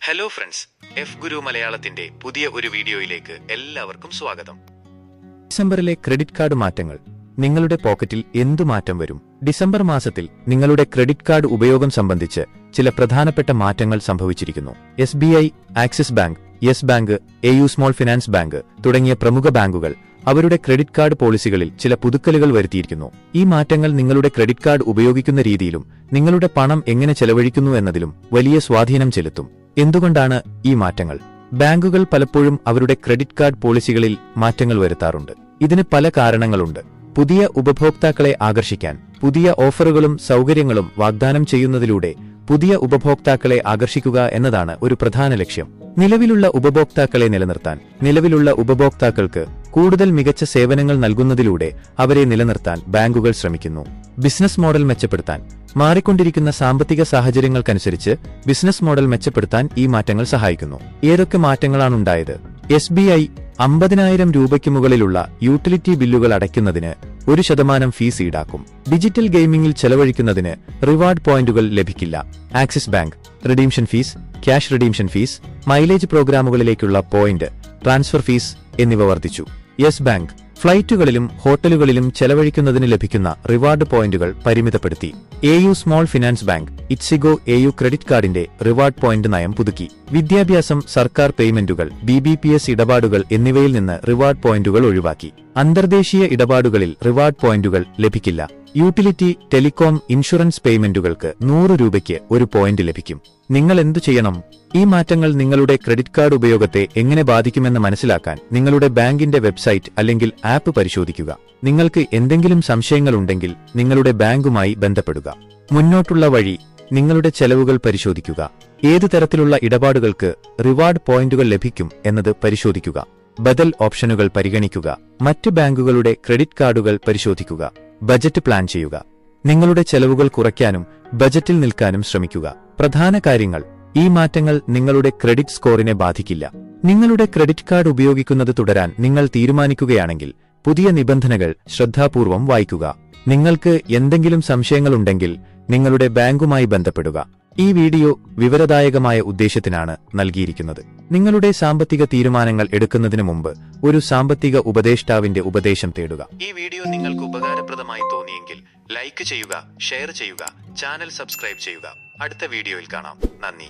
Hello friends, F ഗുരു മലയാളത്തിന്റെ പുതിയ ഒരു വീഡിയോയിലേക്ക് എല്ലാവർക്കും സ്വാഗതം. ഡിസംബറിലെ ക്രെഡിറ്റ് കാർഡ് മാറ്റങ്ങൾ. നിങ്ങളുടെ പോക്കറ്റിൽ എന്തു മാറ്റം വരും? ഡിസംബർ മാസത്തിൽ നിങ്ങളുടെ ക്രെഡിറ്റ് കാർഡ് ഉപയോഗം സംബന്ധിച്ച് ചില പ്രധാനപ്പെട്ട മാറ്റങ്ങൾ സംഭവിച്ചിരിക്കുന്നു. SBI, axis bank, yes bank, AU small finance bank തുടങ്ങിയ പ്രമുഖ ബാങ്കുകൾ അവരുടെ ക്രെഡിറ്റ് കാർഡ് പോളിസികളിൽ ചില പുതുക്കലുകൾ വരുത്തിയിരിക്കുന്നു. ഈ മാറ്റങ്ങൾ നിങ്ങളുടെ ക്രെഡിറ്റ് കാർഡ് ഉപയോഗിക്കുന്ന രീതിയിലും നിങ്ങളുടെ പണം എങ്ങനെ ചെലവഴിക്കുന്നു എന്നതിലും വലിയ സ്വാധീനം ചെലുത്തും. എന്തുകൊണ്ടാണ് ഈ മാറ്റങ്ങൾ? ബാങ്കുകൾ പലപ്പോഴും അവരുടെ ക്രെഡിറ്റ് കാർഡ് പോളിസികളിൽ മാറ്റങ്ങൾ വരുത്താറുണ്ട്. ഇതിന് പല കാരണങ്ങളുണ്ട്. പുതിയ ഉപഭോക്താക്കളെ ആകർഷിക്കാൻ പുതിയ ഓഫറുകളും സൗകര്യങ്ങളും വാഗ്ദാനം ചെയ്യുന്നതിലൂടെ പുതിയ ഉപഭോക്താക്കളെ ആകർഷിക്കുക എന്നതാണ് ഒരു പ്രധാന ലക്ഷ്യം. നിലവിലുള്ള ഉപഭോക്താക്കളെ നിലനിർത്താൻ നിലവിലുള്ള ഉപഭോക്താക്കൾക്ക് കൂടുതൽ മികച്ച സേവനങ്ങൾ നൽകുന്നതിലൂടെ അവരെ നിലനിർത്താൻ ബാങ്കുകൾ ശ്രമിക്കുന്നു. ബിസിനസ് മോഡൽ മെച്ചപ്പെടുത്താൻ മാറിക്കൊണ്ടിരിക്കുന്ന സാമ്പത്തിക സാഹചര്യങ്ങൾക്കനുസരിച്ച് ബിസിനസ് മോഡൽ മെച്ചപ്പെടുത്താൻ ഈ മാറ്റങ്ങൾ സഹായിക്കുന്നു. ഏതൊക്കെ മാറ്റങ്ങളാണുണ്ടായത്? SBI 50,000 രൂപയ്ക്ക് മുകളിലുള്ള യൂട്ടിലിറ്റി ബില്ലുകൾ അടയ്ക്കുന്നതിന് 1% ഫീസ് ഈടാക്കും. ഡിജിറ്റൽ ഗെയിമിംഗിൽ ചെലവഴിക്കുന്നതിന് റിവാർഡ് പോയിന്റുകൾ ലഭിക്കില്ല. Axis bank redemption fees, cash redemption fees, mileage പ്രോഗ്രാമുകളിലേക്കുള്ള പോയിന്റ് ട്രാൻസ്ഫർ ഫീസ് എന്നിവ വർദ്ധിച്ചു. യെസ് ബാങ്ക് ഫ്ലൈറ്റുകളിലും ഹോട്ടലുകളിലും ചെലവഴിക്കുന്നതിന് ലഭിക്കുന്ന റിവാർഡ് പോയിന്റുകൾ പരിമിതപ്പെടുത്തി. AU small finance bank ixigo AU credit കാർഡിന്റെ റിവാർഡ് പോയിന്റ് നയം പുതുക്കി. വിദ്യാഭ്യാസം, സർക്കാർ പേയ്മെന്റുകൾ, BBPS ഇടപാടുകൾ എന്നിവയിൽ നിന്ന് റിവാർഡ് പോയിന്റുകൾ ഒഴിവാക്കി. അന്തർദേശീയ ഇടപാടുകളിൽ റിവാർഡ് പോയിന്റുകൾ ലഭിക്കില്ല. യൂട്ടിലിറ്റി, ടെലികോം, ഇൻഷുറൻസ് പേയ്മെന്റുകൾക്ക് 100 രൂപയ്ക്ക് 1 പോയിന്റ് ലഭിക്കും. നിങ്ങൾ എന്തു ചെയ്യണം? ഈ മാറ്റങ്ങൾ നിങ്ങളുടെ ക്രെഡിറ്റ് കാർഡ് ഉപയോഗത്തെ എങ്ങനെ ബാധിക്കുമെന്ന് മനസ്സിലാക്കാൻ നിങ്ങളുടെ ബാങ്കിന്റെ വെബ്സൈറ്റ് അല്ലെങ്കിൽ ആപ്പ് പരിശോധിക്കുക. നിങ്ങൾക്ക് എന്തെങ്കിലും സംശയങ്ങളുണ്ടെങ്കിൽ നിങ്ങളുടെ ബാങ്കുമായി ബന്ധപ്പെടുക. മുന്നോട്ടുള്ള വഴി: നിങ്ങളുടെ ചെലവുകൾ പരിശോധിക്കുക. ഏതു തരത്തിലുള്ള ഇടപാടുകൾക്ക് റിവാർഡ് പോയിന്റുകൾ ലഭിക്കും എന്നത് പരിശോധിക്കുക. ബദൽ ഓപ്ഷനുകൾ പരിഗണിക്കുക. മറ്റ് ബാങ്കുകളുടെ ക്രെഡിറ്റ് കാർഡുകൾ പരിശോധിക്കുക. ബജറ്റ് പ്ലാൻ ചെയ്യുക. നിങ്ങളുടെ ചെലവുകൾ കുറയ്ക്കാനും ബജറ്റിൽ നിൽക്കാനും ശ്രമിക്കുക. പ്രധാന കാര്യങ്ങൾ: ഈ മാറ്റങ്ങൾ നിങ്ങളുടെ ക്രെഡിറ്റ് സ്കോറിനെ ബാധിക്കില്ല. നിങ്ങളുടെ ക്രെഡിറ്റ് കാർഡ് ഉപയോഗിക്കുന്നത് തുടരാൻ നിങ്ങൾ തീരുമാനിക്കുകയാണെങ്കിൽ പുതിയ നിബന്ധനകൾ ശ്രദ്ധാപൂർവം വായിക്കുക. നിങ്ങൾക്ക് എന്തെങ്കിലും സംശയങ്ങളുണ്ടെങ്കിൽ നിങ്ങളുടെ ബാങ്കുമായി ബന്ധപ്പെടുക. ഈ വീഡിയോ വിവരദായകമായ ഉദ്ദേശ്യത്തിനാണ് നൽകിയിരിക്കുന്നത്. നിങ്ങളുടെ സാമ്പത്തിക തീരുമാനങ്ങൾ എടുക്കുന്നതിന് മുമ്പ് ഒരു സാമ്പത്തിക ഉപദേഷ്ടാവിന്റെ ഉപദേശം തേടുക. ഈ വീഡിയോ നിങ്ങൾക്ക് ഉപകാരപ്രദമായി തോന്നിയെങ്കിൽ ലൈക്ക് ചെയ്യുക, ഷെയർ ചെയ്യുക, ചാനൽ സബ്സ്ക്രൈബ് ചെയ്യുക. അടുത്ത വീഡിയോയിൽ കാണാം. നന്ദി.